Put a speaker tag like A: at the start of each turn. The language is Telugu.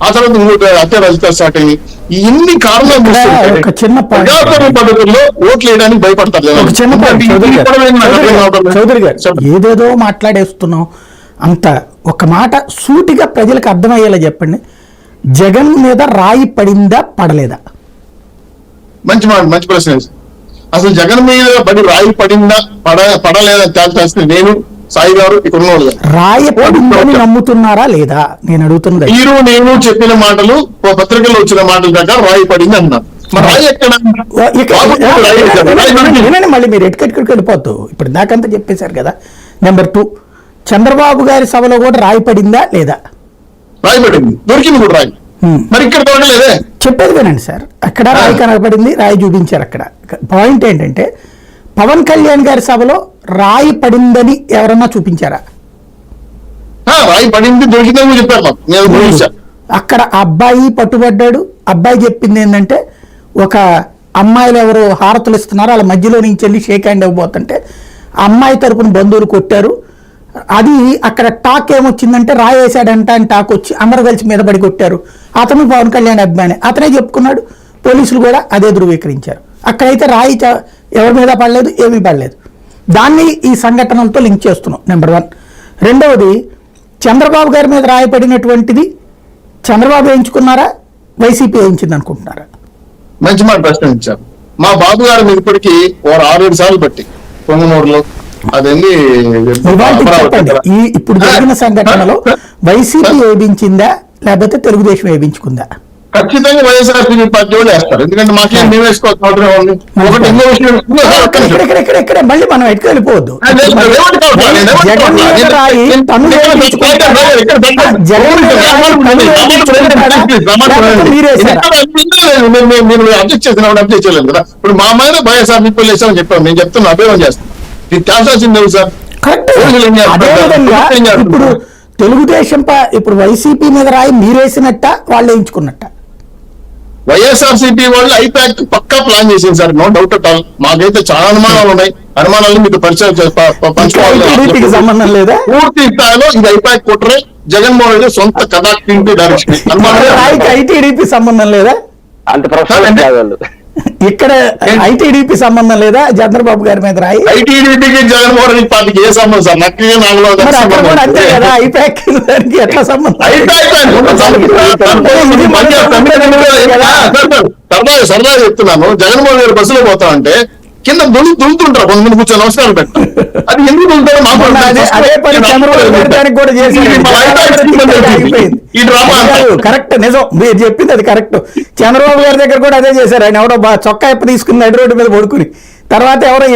A: ఆ తర్వాత ఇంకోటి హత్య రాజకీయాలు స్టార్ట్ అయ్యి ఇన్ని కారణాలు ప్రజాస్వామ్య పద్ధతుల్లో ఓట్లు వేయడానికి భయపడతారు.
B: చౌదరి గారు ఏదేదో మాట్లాడేస్తున్నాం అంత ఒక మాట సూటిగా ప్రజలకు అర్థమయ్యేలా చెప్పండి. జగన్ మీద రాయి పడిందా పడలేదా?
A: మంచి మాట, మంచి ప్రశ్న. అసలు జగన్ మీద రాయి పడిందా పడలేదా తేల్చాల్సింది నేను, సాయి గారు, ఇక్కడ ఉన్నవాళ్ళు.
B: రాయి పడిందని నమ్ముతున్నారా లేదా నేను అడుగుతున్నది.
A: మీరు నేను చెప్పిన మాటలు పత్రికల్లో వచ్చిన మాటల ప్రకారం రాయి పడింది అన్నారు.
B: మళ్ళీ మీరు ఎటుకెట్టుకు వెళ్ళిపోతూ ఇప్పుడు నాకంతా చెప్పేశారు కదా. నెంబర్ 2, చంద్రబాబు గారి సభలో కూడా రాయి పడిందా లేదా?
A: రాయి పడింది, దొరికింది కూడా రాయి. మరి ఇక్కడ దొరకలేదే.
B: చెప్పేది వినండి సార్, అక్కడ రాయి కనపడింది, రాయి చూపించారు. అక్కడ పాయింట్ ఏంటంటే పవన్ కళ్యాణ్ గారి సభలో రాయి పడిందని ఎవరన్నా చూపించారా?
A: రాయి పడింది, దొరికిందని చెప్పారు.
B: అక్కడ అబ్బాయి పట్టుబడ్డాడు. అబ్బాయి చెప్పింది ఏంటంటే ఒక అమ్మాయిలు ఎవరు హారతులు ఇస్తున్నారు, వాళ్ళ మధ్యలో నుంచి వెళ్ళి షేక్ హ్యాండ్ ఇవ్వబోతుంటే అమ్మాయి తరపున బంధువులు కొట్టారు. అది అక్కడ టాక్ ఏమొచ్చిందంటే రాయి వేసాడంట అని టాక్ వచ్చి అందరూ కలిసి మీద పడి కొట్టారు. అతను పవన్ కళ్యాణ్ అభిమాని, అతనే చెప్పుకున్నాడు. పోలీసులు కూడా అదే ధృవీకరించారు. అక్కడైతే రాయి ఎవరి మీద పడలేదు, ఏమీ పడలేదు. దాన్ని ఈ సంఘటనలతో లింక్ చేస్తున్నాం. నెంబర్ 1. రెండవది, చంద్రబాబు గారి మీద రాయి పడినటువంటిది చంద్రబాబు వేయించుకున్నారా, వైసీపీ వేయించింది అనుకుంటున్నారా?
A: మంచి మాట ప్రశ్నించారు. మా బాబు గారి మీద ఇప్పటికీ 6-7 సార్లు బట్టి పొంగనూరులో అదేంది
B: ఇప్పుడు జరిగిన సంఘటనలో వైసీపీ వేయించిందా లేకపోతే తెలుగుదేశం వేయించుకుందా?
A: ఖచ్చితంగా వైఎస్ఆర్సీపీ పార్టీ వాళ్ళు వేస్తారు. ఎందుకంటే మాకేం మేము వేసుకోవాలి.
B: మళ్ళీ మనం ఎట్టుకు వెళ్ళిపోవద్దు.
A: మీరు అబ్జెక్ట్ చేసిన అబ్జెక్ట్ చేయలేదు కదా. ఇప్పుడు మా మీద వైఎస్ఆర్సీపీ వాళ్ళు వేసామని చెప్పాము. మేము చెప్తున్నాం, అభివృద్ధి చేస్తాం. ఇది తేల్చాల్సింది సార్.
B: ఇప్పుడు తెలుగుదేశం ఇప్పుడు వైసీపీ మీద రాయి మీరేసినట్ట వాళ్ళు వేయించుకున్నట్ట?
A: వైఎస్ఆర్సీపీ వాళ్ళు ఐపాక్ పక్కా ప్లాన్ చేసింది sir, no doubt at all. మాకైతే చాలా అనుమానాలు ఉన్నాయి. అనుమానాలను మీకు పరిచయం పంచుకోవాలి.
B: సంబంధం లేదా?
A: పూర్తి స్థాయిలో ఇది ఐపాక్ కుట్రే, జగన్మోహన్ రెడ్డి సొంత కథ డైరెక్షన్.
B: ఐటీడీపీ సంబంధం లేదా? ఇక్కడ ఐటీడీపీ సంబంధం లేదా? చంద్రబాబు గారి మీద రాయి
A: ఐటీడీపీకి జగన్మోహన్ రెడ్డి పార్టీకి ఏ సంబంధం సార్?
B: అంతే కదా. ఐపాక్ దానికి ఎట్లా సంబంధం?
A: సరదాగా చెప్తున్నాను. జగన్మోహన్ గారు బస్సులో పోతా అంటే కింద దులుతుంటారు కొంతమంది కూర్చొని నమస్కారం పెట్టారు. అది ఎందుకు దులుతారో
B: కరెక్ట్, నిజం మీరు చెప్పింది అది కరెక్ట్. చంద్రబాబు గారి దగ్గర కూడా అదే చేశారు. ఆయన ఎవడో చొక్కా ఎప్ప తీసుకుని నడి రోడ్డు మీద పడుకుని తర్వాత ఎవరో